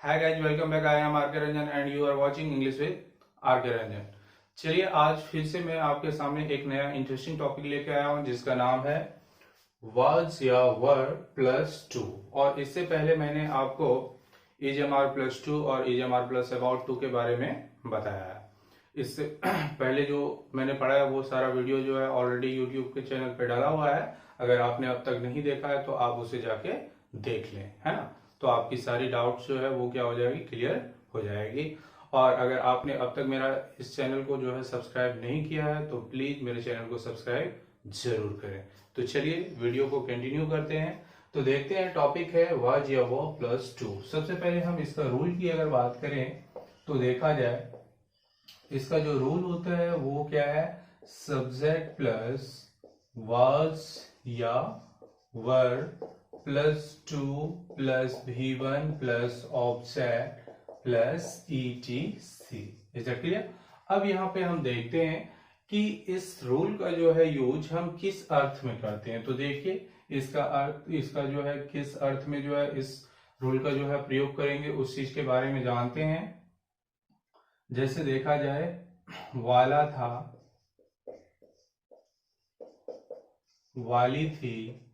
Hi guys, welcome back. I am R K Ranjan and you are watching English with R K Ranjan. चलिए, आज फिर से मैं आपके सामने एक नया इंटरेस्टिंग टॉपिक लेके आया हूं जिसका नाम है वाज या वर प्लस टू। और इससे पहले मैंने आपको इजएमआर प्लस टू और इजएमआर प्लस अबाउट टू के बारे में बताया है। इससे पहले जो मैंने पढ़ा है वो सारा वीडियो जो है ऑलरेडी यूट्यूब के चैनल पे डाला हुआ है। अगर आपने अब तक नहीं देखा है तो आप उसे जाके देख लें, है ना। तो आपकी सारी डाउट्स जो है वो क्या हो जाएगी, क्लियर हो जाएगी। और अगर आपने अब तक मेरा इस चैनल को जो है सब्सक्राइब नहीं किया है तो प्लीज मेरे चैनल को सब्सक्राइब जरूर करें। तो चलिए वीडियो को कंटिन्यू करते हैं। तो देखते हैं, टॉपिक है वाज या वो प्लस टू। सबसे पहले हम इसका रूल की अगर बात करें तो देखा जाए इसका जो रूल होता है वो क्या है, सब्जेक्ट प्लस वाज या were plus to plus V1 plus object plus ETC। Is that clear? अब यहाँ पे हम देखते हैं कि इस रूल का जो है यूज हम किस अर्थ में करते हैं। तो देखिए, इसका अर्थ, इसका जो है किस अर्थ में जो है इस रूल का जो है प्रयोग करेंगे उस चीज के बारे में जानते हैं। जैसे देखा जाए, वाला था, वाली थी,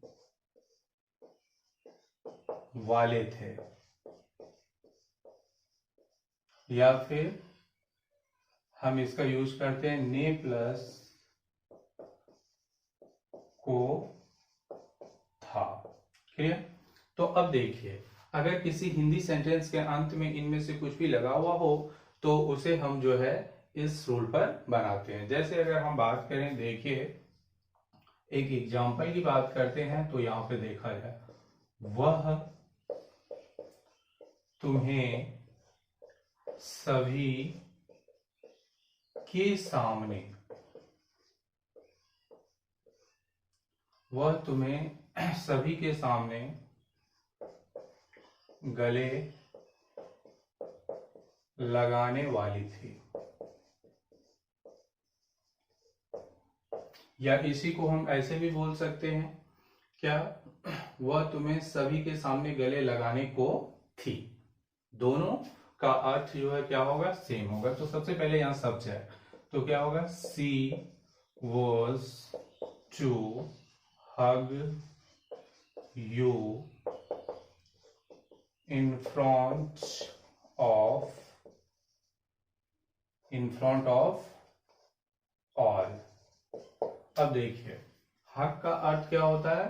वाले थे, या फिर हम इसका यूज करते हैं ने प्लस को था। क्लियर? तो अब देखिए, अगर किसी हिंदी सेंटेंस के अंत में इनमें से कुछ भी लगा हुआ हो तो उसे हम जो है इस रूल पर बनाते हैं। जैसे अगर हम बात करें, देखिए एक एग्जांपल की बात करते हैं तो यहां पे देखा जाए, वह तुम्हें सभी के सामने, वह तुम्हें सभी के सामने गले लगाने वाली थी। या इसी को हम ऐसे भी बोल सकते हैं, क्या, वह तुम्हें सभी के सामने गले लगाने को थी। दोनों का अर्थ जो है क्या होगा, सेम होगा। तो सबसे पहले यहां सब्जेक्ट, तो क्या होगा, she was to hug you in front of all. अब देखिए, हक का अर्थ क्या होता है,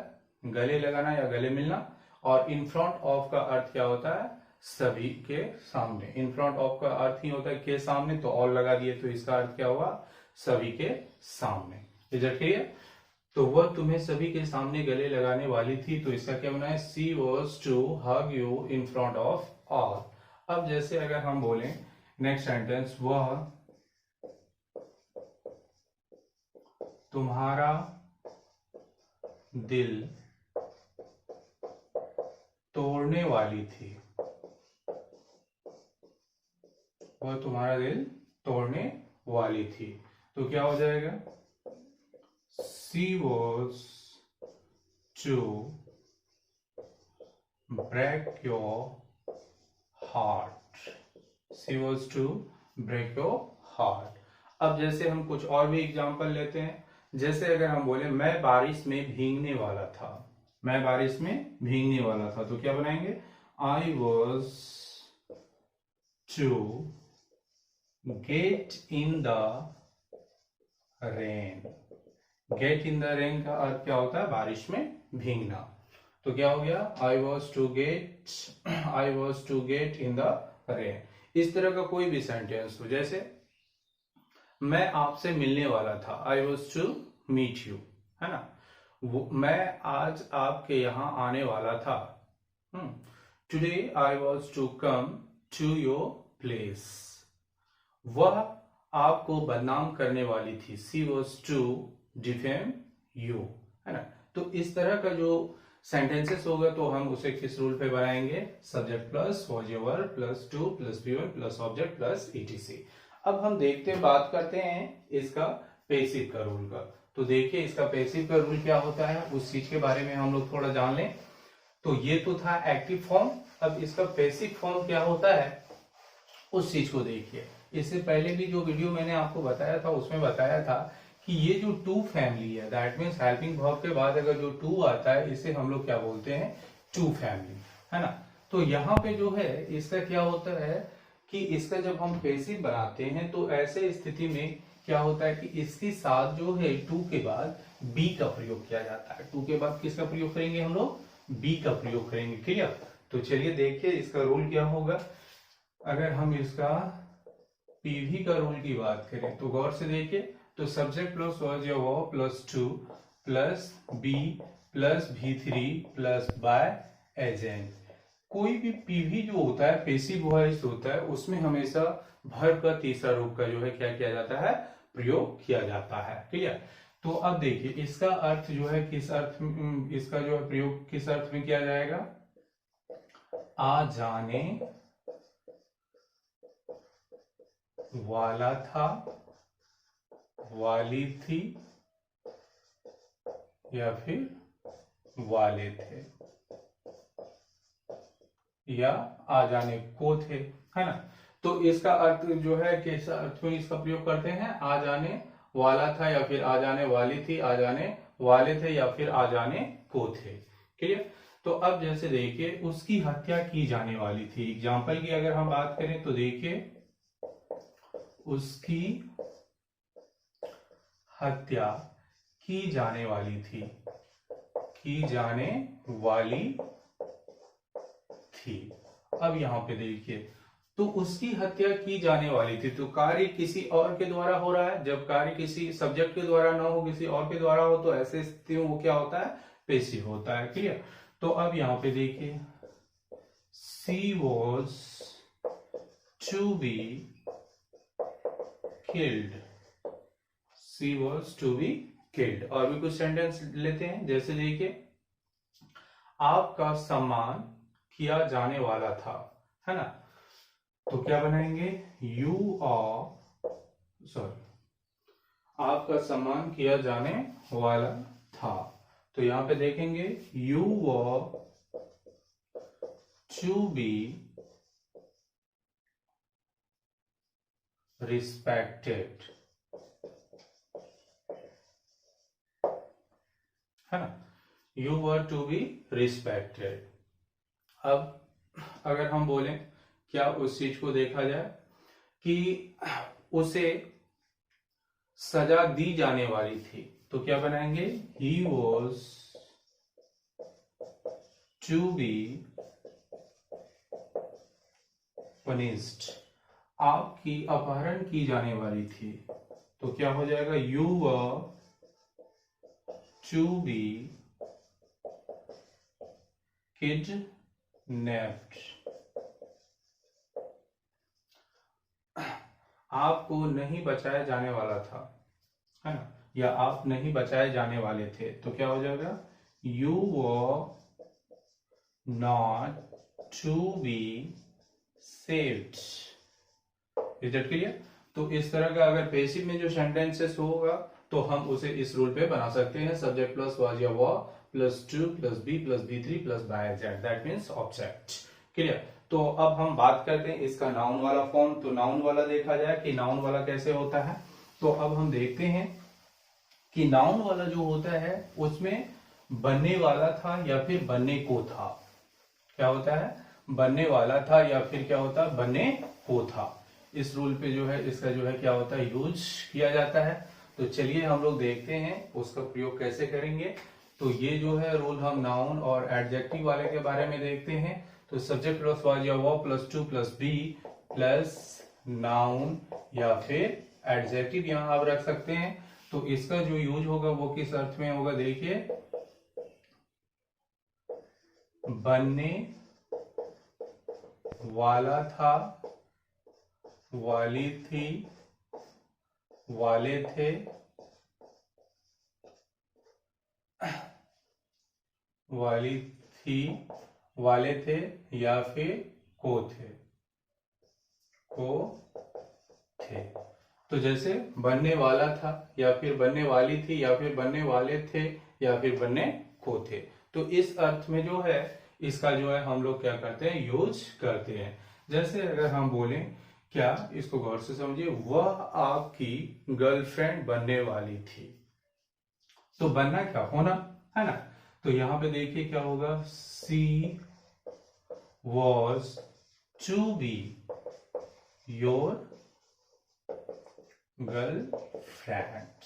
गले लगाना या गले मिलना। और इन फ्रंट ऑफ का अर्थ क्या होता है, सभी के सामने। इन फ्रंट ऑफ का अर्थ ही होता है के सामने, तो ऑल लगा दिए तो इसका अर्थ क्या हुआ, सभी के सामने। Is it clear? तो वह तुम्हें सभी के सामने गले लगाने वाली थी, तो इसका क्या होना है, she was to hug you in front of all. अब जैसे अगर हम बोलें नेक्स्ट सेंटेंस, वह तुम्हारा दिल तोड़ने वाली थी, वह तुम्हारा दिल तोड़ने वाली थी, तो क्या हो जाएगा, she was to break your heart, she was to break your heart. अब जैसे हम कुछ और भी एग्जांपल लेते हैं। जैसे अगर हम बोले, मैं बारिश में भीगने वाला था, मैं बारिश में भीगने वाला था, तो क्या बनाएंगे, I was to get in the rain. Get in the rain का अर्थ क्या होता है, बारिश में भीगना। तो क्या हो गया, I was to get in the rain. इस तरह का कोई भी सेंटेंस हो, जैसे मैं आपसे मिलने वाला था, I was to meet you, है ना। मैं आज आपके यहां आने वाला था, today I was to come to your place. वह आपको बदनाम करने वाली थी, she was to defame you, है ना। तो इस तरह का जो सेंटेंसेस होगा तो हम उसे किस रूल पे बनाएंगे, सब्जेक्ट प्लस वॉज या were plus to plus V1 plus object plus ETC। अब हम देखते हैं, बात करते हैं इसका पैसिव का रूल का। तो देखिए, इसका पैसिव का रूल क्या होता है उस चीज के बारे में हम लोग थोड़ा जान लें। तो ये तो था एक्टिव फॉर्म, अब इसका बेसिक फॉर्म क्या होता है उस चीज को देखिए। इससे पहले भी जो वीडियो मैंने आपको बताया था उसमें बताया था कि ये जो टू फैमिली है, दैट मीन्स हेल्पिंग वर्ब के बाद अगर जो टू आता है इसे हम लोग क्या बोलते हैं, टू फैमिली, है ना। तो यहाँ पे जो है इसका क्या होता है कि इसका जब हम पेसिव बनाते हैं तो ऐसे स्थिति में क्या होता है कि इसके साथ जो है टू के बाद बी का प्रयोग किया जाता है। टू के बाद किसका प्रयोग करेंगे हम लोग, बी का प्रयोग करेंगे, क्लियर। तो चलिए देखिए इसका रूल क्या होगा। अगर हम इसका पीवी का रूल की बात करें तो गौर से देखिए, तो सब्जेक्ट प्लस वर्ब या verb plus to plus be plus V3 plus by agent. कोई भी पीवी जो होता है पेसिव वॉइस होता है उसमें हमेशा वर्ब का तीसरा रूप का जो है क्या किया जाता है, प्रयोग किया जाता है, क्लियर। तो अब देखिए इसका अर्थ जो है किस अर्थ में, इसका जो है प्रयोग किस अर्थ में किया जाएगा, आ जाने वाला था, वाली थी, या फिर वाले थे, या आ जाने को थे, है ना। तो इसका अर्थ जो है किस अर्थ में इसका प्रयोग करते हैं, आ जाने वाला था या फिर आ जाने वाली थी, आ जाने वाले थे या फिर आ जाने को थे, क्लियर। तो अब जैसे देखिए उसकी हत्या की जाने वाली थी, एग्जाम्पल की अगर हम बात करें तो देखिए उसकी हत्या की जाने वाली थी, की जाने वाली थी। अब यहां पे देखिए तो उसकी हत्या की जाने वाली थी, तो कार्य किसी और के द्वारा हो रहा है। जब कार्य किसी सब्जेक्ट के द्वारा ना हो, किसी और के द्वारा हो, तो ऐसे स्थिति में वो क्या होता है, पेसिव होता है, क्लियर। तो अब यहां पे देखिए she was to be killed, she was to be killed. और भी कुछ सेंटेंस लेते हैं, जैसे देखिए आपका सम्मान किया जाने वाला था, है ना। तो क्या बनाएंगे, यू आर, सॉरी, आपका सम्मान किया जाने वाला था। तो यहां पे देखेंगे you were to be respected, है ना, you were to be respected. अब अगर हम बोलें क्या उस चीज को देखा जाए कि उसे सजा दी जाने वाली थी, तो क्या बनाएंगे, he was to be punished, आपकी अपहरण की जाने वाली थी, तो क्या हो जाएगा, you were to be kidnapped, आपको नहीं बचाया जाने वाला था, है ना, या आप नहीं बचाए जाने वाले थे, तो क्या हो जाएगा, you were not to be saved. Is that clear. तो इस तरह का अगर पेसिव में जो सेंटेंसेस होगा तो हम उसे इस रूल पे बना सकते हैं, सब्जेक्ट प्लस वाज या were plus to plus be plus B3 plus by Z, that means object, clear. तो अब हम बात करते हैं इसका नाउन वाला फॉर्म। तो नाउन वाला देखा जाए कि नाउन वाला कैसे होता है, तो अब हम देखते हैं कि नाउन वाला जो होता है उसमें बनने वाला था या फिर बनने को था, क्या होता है, बनने वाला था या फिर क्या होता है, बनने को था। इस रूल पे जो है इसका जो है क्या होता है, यूज किया जाता है। तो चलिए हम लोग देखते हैं उसका प्रयोग कैसे करेंगे। तो ये जो है रूल हम नाउन और एडजेक्टिव वाले के बारे में देखते हैं। तो सब्जेक्ट प्लस वाज या verb plus to plus be plus noun या फिर एडजेक्टिव यहां आप रख सकते हैं। तो इसका जो यूज होगा वो किस अर्थ में होगा, देखिए बनने वाला था, वाली थी, वाले थे, वाली थी, वाले थे, या फिर को थे, को थे। तो जैसे बनने वाला था या फिर बनने वाली थी या फिर बनने वाले थे या फिर बनने को थे। तो इस अर्थ में जो है इसका जो है हम लोग क्या करते हैं, यूज करते हैं। जैसे अगर हम बोलें, क्या, इसको गौर से समझिए, वह आपकी गर्लफ्रेंड बनने वाली थी। तो बनना क्या, होना, है ना। तो यहां पे देखिए क्या होगा, she was to be your girlfriend.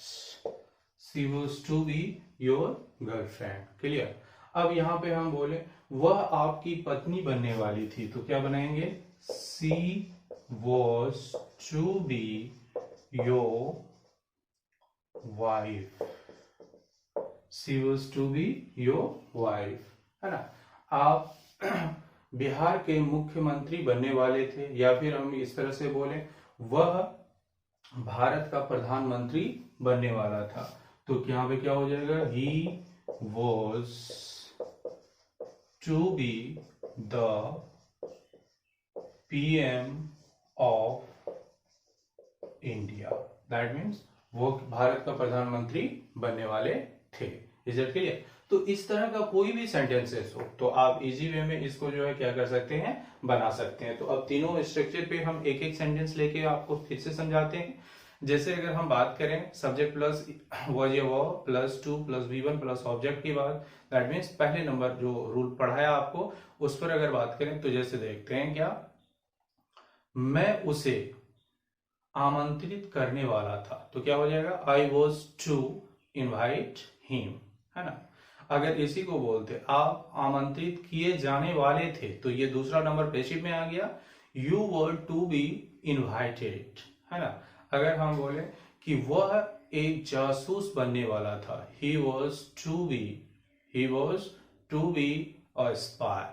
She was to be your girlfriend. Clear. अब यहां पे हम बोले वह आपकी पत्नी बनने वाली थी, तो क्या बनाएंगे, she was to be your wife. She was to be your wife, है ना। आप बिहार के मुख्यमंत्री बनने वाले थे, या फिर हम इस तरह से बोले वह भारत का प्रधानमंत्री बनने वाला था। तो यहाँ पे क्या हो जाएगा, he was to be the PM of India. That means वो भारत का प्रधानमंत्री बनने वाले थे। Is it clear. तो इस तरह का कोई भी सेंटेंसेस हो तो आप इजी वे में इसको जो है क्या कर सकते हैं, बना सकते हैं। तो अब तीनों स्ट्रक्चर पे हम एक एक सेंटेंस लेके आपको फिर से समझाते हैं। जैसे अगर हम बात करें सब्जेक्ट प्लस वॉज या Waugh plus to plus V1 plus object की बात, दैट मीन्स पहले नंबर जो रूल पढ़ाया आपको उस पर अगर बात करें तो जैसे देखते हैं, क्या, मैं उसे आमंत्रित करने वाला था, तो क्या हो जाएगा, I was to invite him, है ना। अगर इसी को बोलते आप आमंत्रित किए जाने वाले थे, तो ये दूसरा नंबर पैसिव में आ गया, you were to be invited, है ना। अगर हम बोले कि वह एक जासूस बनने वाला था, he was to be a spy.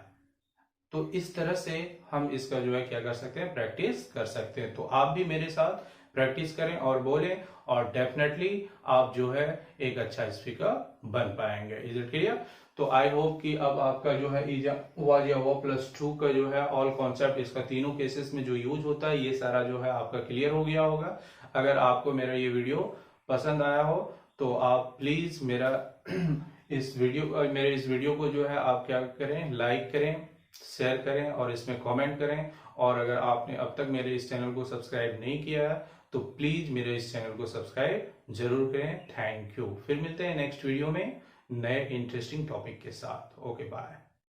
तो इस तरह से हम इसका जो है क्या कर सकते हैं, प्रैक्टिस कर सकते हैं। तो आप भी मेरे साथ प्रैक्टिस करें और बोलें, और डेफिनेटली आप जो है एक अच्छा स्पीकर बन पाएंगे। Is it clear. तो आई होप कि अब आपका जो है वाज या वो प्लस टू का जो है ऑल कॉन्सेप्ट, इसका तीनों केसेस में जो यूज होता है ये सारा जो है आपका क्लियर हो गया होगा। अगर आपको मेरा ये वीडियो पसंद आया हो तो आप प्लीज मेरे इस वीडियो को जो है आप क्या करें, लाइक करें, शेयर करें और इसमें कमेंट करें। और अगर आपने अब तक मेरे इस चैनल को सब्सक्राइब नहीं किया है तो प्लीज मेरे इस चैनल को सब्सक्राइब जरूर करें। Thank you. फिर मिलते हैं नेक्स्ट वीडियो में नए इंटरेस्टिंग टॉपिक के साथ। Okay bye.